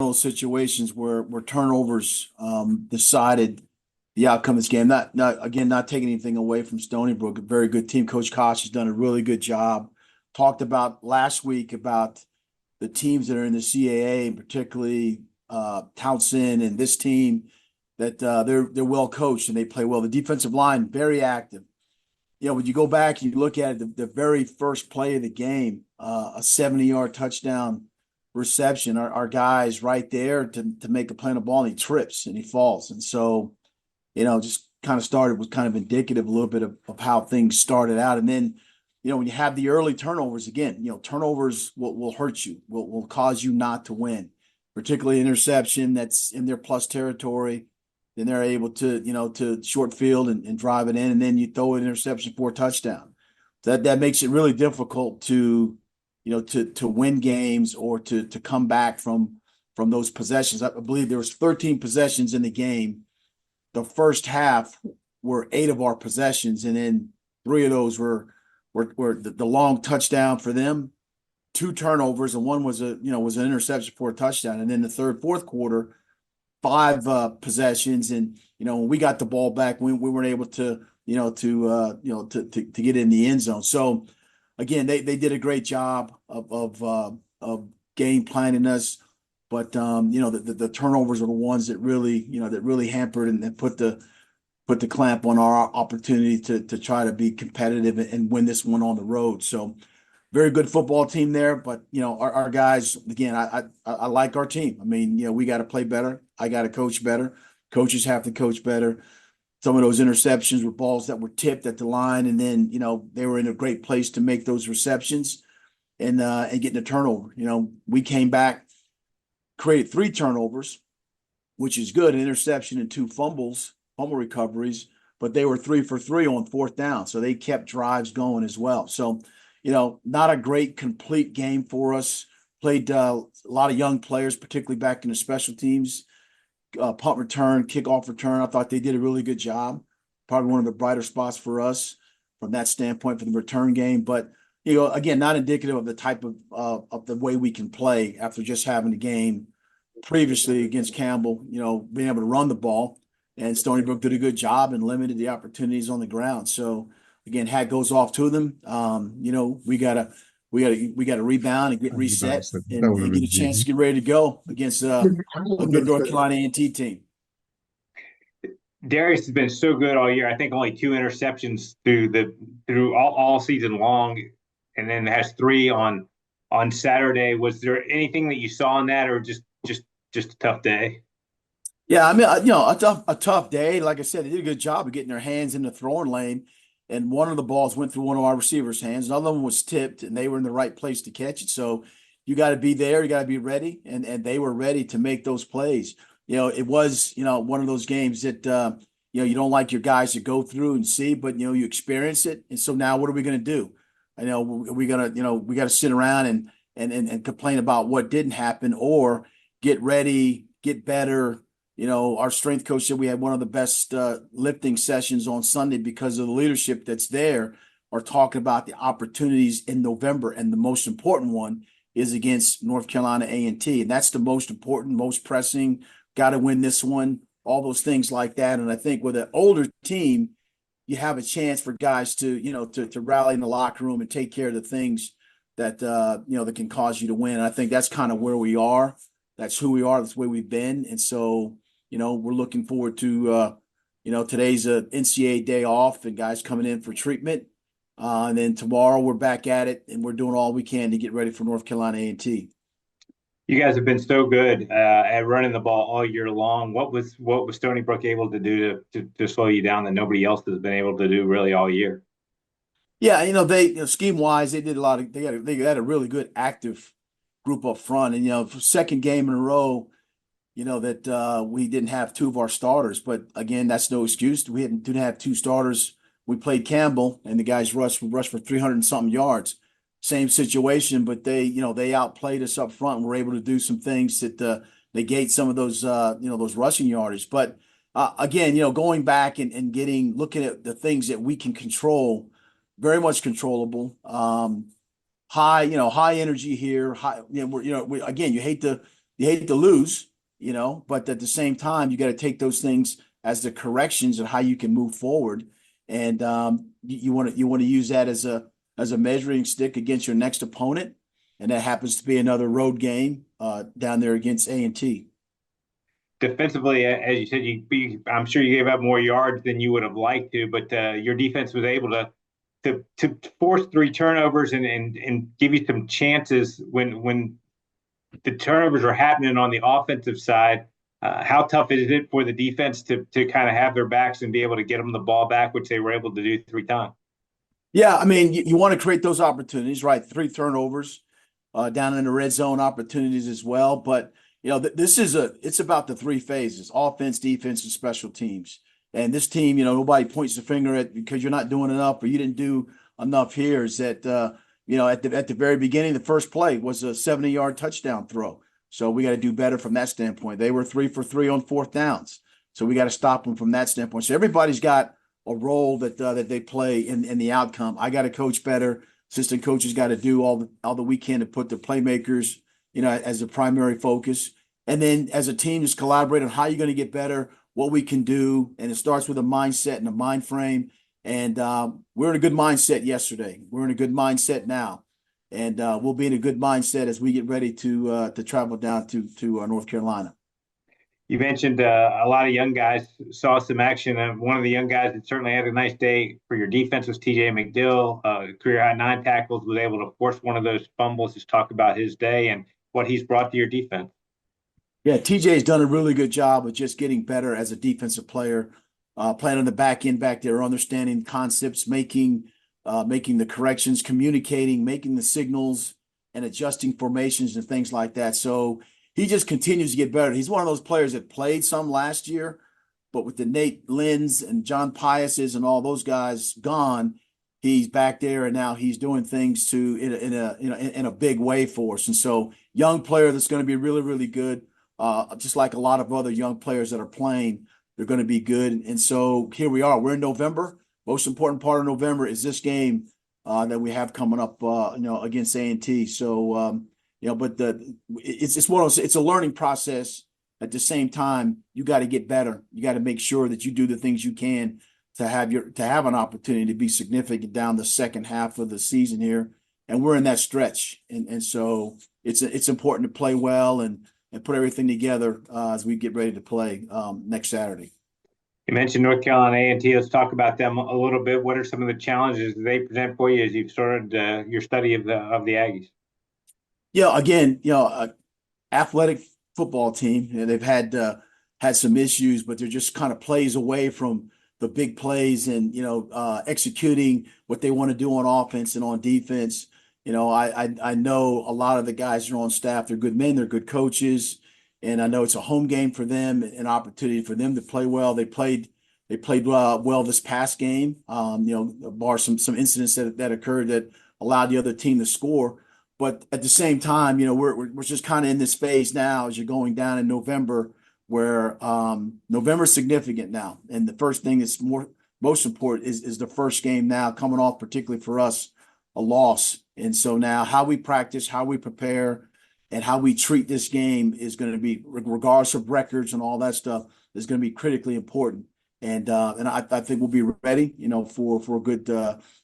of those situations where turnovers decided the outcome of this game. Not taking anything away from Stony Brook, a very good team. Coach Koch has done a really good job. Talked about last week about the teams that are in the CAA, and particularly Townsend and this team, that they're well coached and they play well. The defensive line very active. When you go back and you look at it, the very first play of the game, a 70-yard touchdown reception, our guy's right there to make a play on the ball, and he trips and he falls. And so, just kind of started, was kind of indicative a little bit of how things started out. And then, when you have the early turnovers, again, turnovers will hurt you, will cause you not to win, particularly interception that's in their plus territory. Then they're able to, to short field and drive it in, and then you throw an interception for a touchdown. That makes it really difficult to win games or to come back from those possessions. I believe there was 13 possessions in the game. The first half were 8 of our possessions, and then 3 of those were the long touchdown for them, 2 turnovers, and one was an interception for a touchdown. And then the third, fourth quarter, 5 possessions, and when we got the ball back, we weren't able to get in the end zone. So again, they did a great job of game planning us, but the turnovers are the ones that really hampered and put the clamp on our opportunity to try to be competitive and win this one on the road. So very good football team there, but our guys, again, I like our team. I mean, we got to play better. I got to coach better. Coaches have to coach better. Some of those interceptions were balls that were tipped at the line, and then they were in a great place to make those receptions and getting a turnover. We came back, created 3 turnovers, which is good, an interception and 2 fumble recoveries, but they were 3 for 3 on 4th down, so they kept drives going as well. So not a great complete game for us. Played a lot of young players, particularly back in the special teams, punt return, kickoff return. I thought they did a really good job. Probably one of the brighter spots for us from that standpoint for the return game. But, again, not indicative of the type of the way we can play after just having a game previously against Campbell, being able to run the ball. And Stony Brook did a good job and limited the opportunities on the ground. So, again, hat goes off to them. We gotta rebound and get reset and get a chance to get ready to go against a good North Carolina A&T team. Darius has been so good all year. I think only 2 interceptions through all season long, and then has 3 on Saturday. Was there anything that you saw in that, or just a tough day? Yeah, I mean, a tough day. Like I said, they did a good job of getting their hands in the throwing lane. And one of the balls went through one of our receivers' hands. Another one was tipped, and they were in the right place to catch it. So you got to be there. You got to be ready. And they were ready to make those plays. It was, one of those games that, you don't like your guys to go through and see, but, you experience it. And so now what are we going to do? I know we got to sit around and complain about what didn't happen, or get ready, get better. Our strength coach said we had one of the best lifting sessions on Sunday because of the leadership that's there, are talking about the opportunities in November. And the most important one is against North Carolina A&T. And that's the most important, most pressing, got to win this one, all those things like that. And I think with an older team, you have a chance for guys to rally in the locker room and take care of the things that, that can cause you to win. And I think that's kind of where we are. That's who we are. That's where we've been. And so, we're looking forward to, today's a NCAA day off and guys coming in for treatment. And then tomorrow we're back at it, and we're doing all we can to get ready for North Carolina A&T. You guys have been so good at running the ball all year long. What was Stony Brook able to do to slow you down that nobody else has been able to do really all year? Yeah, they scheme wise, they did a lot of. They had a really good active group up front, and for second game in a row, that we didn't have 2 of our starters. But again, that's no excuse. We didn't have 2 starters. We played Campbell, and the guys rushed for 300 and something yards. Same situation, but they outplayed us up front and were able to do some things that negate some of those those rushing yardage. But again, going back and looking at the things that we can control, very much controllable. High energy here. High, again, you hate to you hate to lose, but at the same time, you got to take those things as the corrections of how you can move forward. And you want to use that as a measuring stick against your next opponent, and that happens to be another road game down there against A&T. Defensively, as you said, I'm sure you gave up more yards than you would have liked to, but your defense was able to force three turnovers and give you some chances when the turnovers are happening on the offensive side. How tough is it for the defense to kind of have their backs and be able to get them the ball back, which they were able to do 3 times? Yeah, I mean, you want to create those opportunities, right? 3 turnovers down in the red zone opportunities as well. But it's about the 3 phases: offense, defense, and special teams. And this team, nobody points the finger at because you're not doing enough or you didn't do enough here. Is that at the very beginning, the first play was a 70-yard touchdown throw. So we got to do better from that standpoint. They were 3 for 3 on 4th downs. So we got to stop them from that standpoint. So everybody's got a role that they play in the outcome. I got to coach better. Assistant coaches got to do all the we can to put the playmakers, as the primary focus. And then as a team, just collaborate on how you're going to get better, what we can do. And it starts with a mindset and a mind frame. And we're in a good mindset yesterday. We're in a good mindset now. And we'll be in a good mindset as we get ready to travel down to North Carolina. You mentioned a lot of young guys saw some action. One of the young guys that certainly had a nice day for your defense was TJ McDill. Career high 9 tackles, was able to force one of those fumbles. Just talk about his day and what he's brought to your defense. Yeah, TJ's done a really good job of just getting better as a defensive player, playing on the back end back there, understanding concepts, making the corrections, communicating, making the signals, and adjusting formations and things like that. So he just continues to get better. He's one of those players that played some last year, but with the Nate Lynn's and John Pius's and all those guys gone, he's back there and now he's doing things in a big way for us. And so young player that's going to be really, really good. Just like a lot of other young players that are playing, they're going to be good. And so here we are. We're in November. Most important part of November is this game that we have coming up, against A&T. So, but it's one of those, it's a learning process. At the same time, you got to get better. You got to make sure that you do the things you can to have an opportunity to be significant down the second half of the season here. And we're in that stretch. And so it's important to play well and put everything together as we get ready to play next Saturday. You mentioned North Carolina A&T. Let's talk about them a little bit. What are some of the challenges they present for you as you've started your study of the Aggies? Yeah, again, athletic football team. They've had some issues, but they're just kind of plays away from the big plays and executing what they want to do on offense and on defense. I know a lot of the guys are on staff. They're good men. They're good coaches, and I know it's a home game for them, an opportunity for them to play well. They played well this past game. Bar some incidents that occurred that allowed the other team to score. But at the same time, we're just kind of in this phase now as you're going down in November, where November's significant now, and the first thing that's most important is the first game now coming off, particularly for us, a loss. And so now how we practice, how we prepare, and how we treat this game is going to be, regardless of records and all that stuff, is going to be critically important. And I think we'll be ready, for a good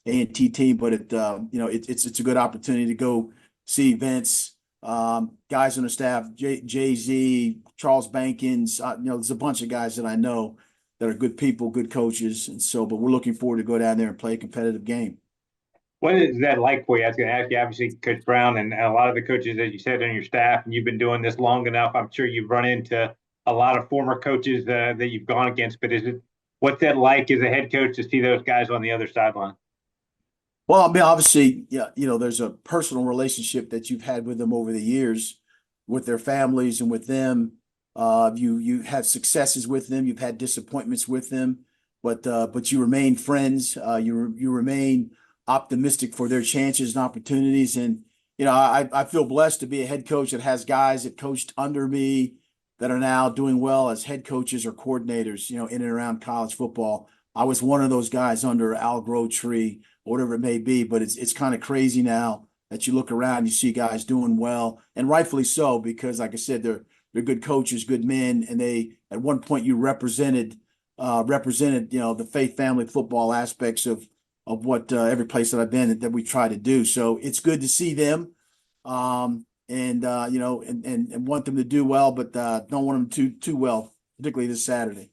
A&T team. But it's a good opportunity to go see Vince, guys on the staff, Jay-Z, Charles Bankins. There's a bunch of guys that I know that are good people, good coaches. And so, but we're looking forward to go down there and play a competitive game. What is that like for you? I was going to ask you, obviously, Coach Brown and a lot of the coaches, as you said, on your staff, and you've been doing this long enough. I'm sure you've run into a lot of former coaches that you've gone against. But what's that like as a head coach to see those guys on the other sideline? Well, I mean, obviously, yeah, there's a personal relationship that you've had with them over the years, with their families and with them. You have successes with them, you've had disappointments with them, but you remain friends. You remain optimistic for their chances and opportunities. And I feel blessed to be a head coach that has guys that coached under me that are now doing well as head coaches or coordinators, in and around college football. I was one of those guys under Al Tree, or whatever it may be, but it's kind of crazy now that you look around, you see guys doing well, and rightfully so, because like I said, they're good coaches, good men, and they at one point you represented the faith family football aspects of what every place that I've been that we try to do. So it's good to see them, and want them to do well, but don't want them to too well, particularly this Saturday.